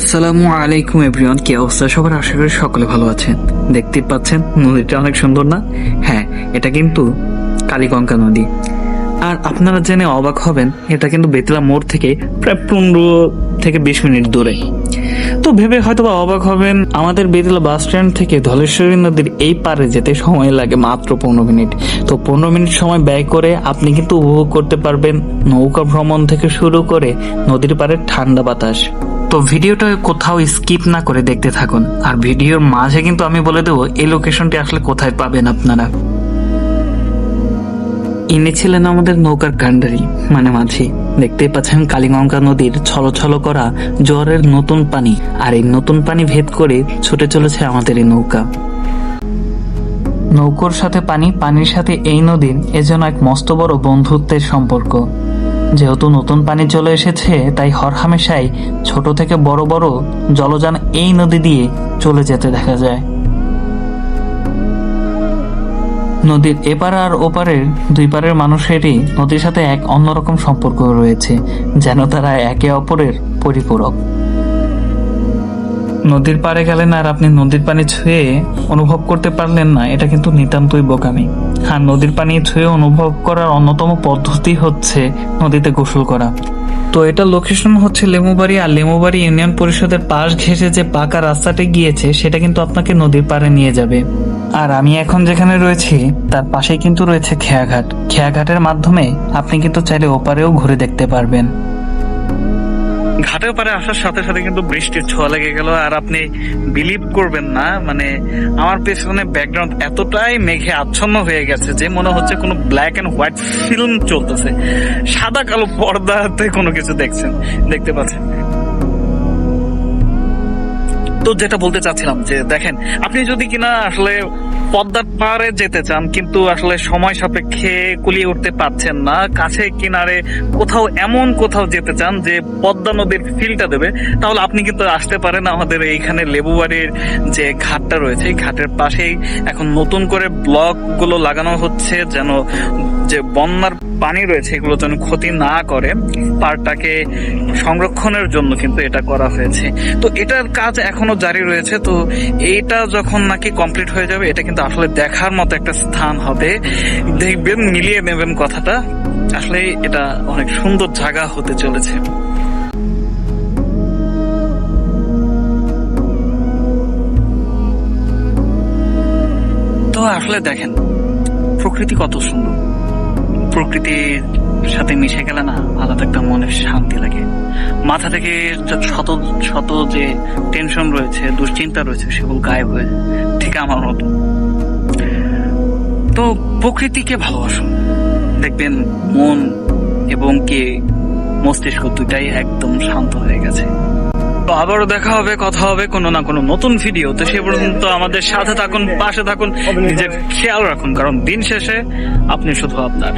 আসসালামু আলাইকুম এভরিওয়ান, কি অবস্থা সবার? আশা করি সকলে ভালো আছেন। দেখতে পাচ্ছেন নদীটা অনেক সুন্দর না? হ্যাঁ, এটা কিন্তু কালীগঙ্গা নদী। আর আপনারা জেনে অবাক হবেন, এটা কিন্তু বেতলা মোড় থেকে প্রায় 15 থেকে 20 মিনিট দূরে। তো ভেবে হয়তো বা অবাক হবেন, আমাদের বেতলা বাস স্ট্যান্ড থেকে ধলেশ্বরী নদীর এই পারে যেতে সময় লাগে মাত্র 15 মিনিট। তো 15 মিনিট সময় ব্যয় করে আপনি কিন্তু উপভোগ করতে পারবেন নৌকা ভ্রমণ থেকে শুরু করে নদীর পাড়ের ঠান্ডা বাতাস। তো ভিডিওটা কোথাও স্কিপ না করে দেখতে থাকুন। আর ভিডিওর মাঝে কিন্তু আমি বলে দেবো এই লোকেশনটি আসলে কোথায় পাবেন আপনারা। ইনি ছিলেন আমাদের নৌকার কান্ডারি, মানে মাঝি। দেখতেই পাচ্ছেন কালীগঙ্গা নদীর ছলছল করা জোয়ারের নতুন পানি, আর এই নতুন পানি ভেদ করে ছুটে চলেছে আমাদের এই নৌকা। নৌকার সাথে পানি, পানির সাথে এই নদীর এজন্য এক মস্ত বড় বন্ধুত্বের সম্পর্ক। যেহেতু নতুন পানি চলে এসেছে, তাই হরহামেশাই ছোট থেকে বড় বড় জলযান এই নদী দিয়ে চলে যেতে দেখা যায়। নদীর এপার আর ওপারের দুই পারের মানুষেরই নদীর সাথে এক অন্যরকম সম্পর্ক রয়েছে, যেন তারা একে অপরের পরিপূরক। নদীর পাড়ে গেলেন আর আপনি নদীর পানি ছুঁয়ে অনুভব করতে পারলেন না, এটা কিন্তু নিতান্তই বোকামি। আর নদীর পানি ছুঁয়ে অনুভব করার অন্যতম পদ্ধতি হচ্ছে নদীতে গোসল করা। তো এটা লোকেশন হচ্ছে লেমুবাড়ি, আর লেমুবাড়ি ইউনিয়ন পরিষদের পাশ ঘেঁষে যে পাকা রাস্তাটি গিয়েছে সেটা কিন্তু আপনাকে নদীর পাড়ে নিয়ে যাবে। আর আমি এখন যেখানে রয়েছি তার পাশেই কিন্তু রয়েছে খেয়াঘাট। খেয়াঘাটের মাধ্যমে আপনি কিন্তু চাইলে ওপারেও ঘুরে দেখতে পারবেন। ঘাটের পারে আসার সাথে সাথে কিন্তু বৃষ্টির ছোঁয়া লেগে গেল, আর আপনি বিলিভ করবেন না, মানে আমার পেছনে ব্যাকগ্রাউন্ড এতটাই মেঘে আচ্ছন্ন হয়ে গেছে যে মনে হচ্ছে কোনো ব্ল্যাক এন্ড হোয়াইট ফিল্ম চলতেছে। সাদা কালো পর্দাতে কোনো কিছু দেখতে পাচ্ছেন। তো যেটা বলতে চাচ্ছিলাম যে দেখেন, আপনি যদি কিনা আসলে পদ্মার পাড়ে যেতে চান কিন্তু আসলে সময় সাপেক্ষে কুলিয়ে উঠতে পারছেন না, কাছে কিনারে এমন কোথাও যেতে চান যে পদ্মা নদীর ফিলটা দেবে, তাহলে আপনি কিন্তু আসতে পারেন আমাদের এইখানে লেবুবাড়ির যে ঘাটটা রয়েছে। এই ঘাটের পাশেই এখন নতুন করে ব্লক গুলো লাগানো হচ্ছে, যেন যে বন্যার পানি রয়েছে এগুলো যেন ক্ষতি না করে, পাড়টাকে সংরক্ষণের জন্য কিন্তু এটা করা হয়েছে। তো এটার কাজ এখনো জারি রয়েছে। তো এইটা যখন নাকি কমপ্লিট হয়ে যাবে, এটা কিন্তু আসলে দেখার মতো একটা স্থান হবে। দেখবেন, মিলিয়ে নেবেন কথাটা, আসলে এটা অনেক সুন্দর জায়গা হতে চলেছে। তো আসলে দেখেন প্রকৃতি কত সুন্দর। প্রকৃতির সাথে মিশে গেলে না আলাদা একটা মনের শান্তি লাগে। মাথা থেকে শত শত যে টেনশন রয়েছে, দুশ্চিন্তা রয়েছে, সেগুলো গায়েব হয়ে যায়, ঠিক আমার মতো। তো প্রকৃতিকে ভালোবাসুন, দেখবেন মন এবং কি মস্তিষ্ক দুটাই একদম শান্ত হয়ে গেছে। তো আবারও দেখা হবে, কথা হবে কোনো না কোনো নতুন ভিডিও। তো সে পর্যন্ত আমাদের সাথে থাকুন, পাশে থাকুন, নিজের খেয়াল রাখুন, কারণ দিন শেষে আপনি শুধু আপনার।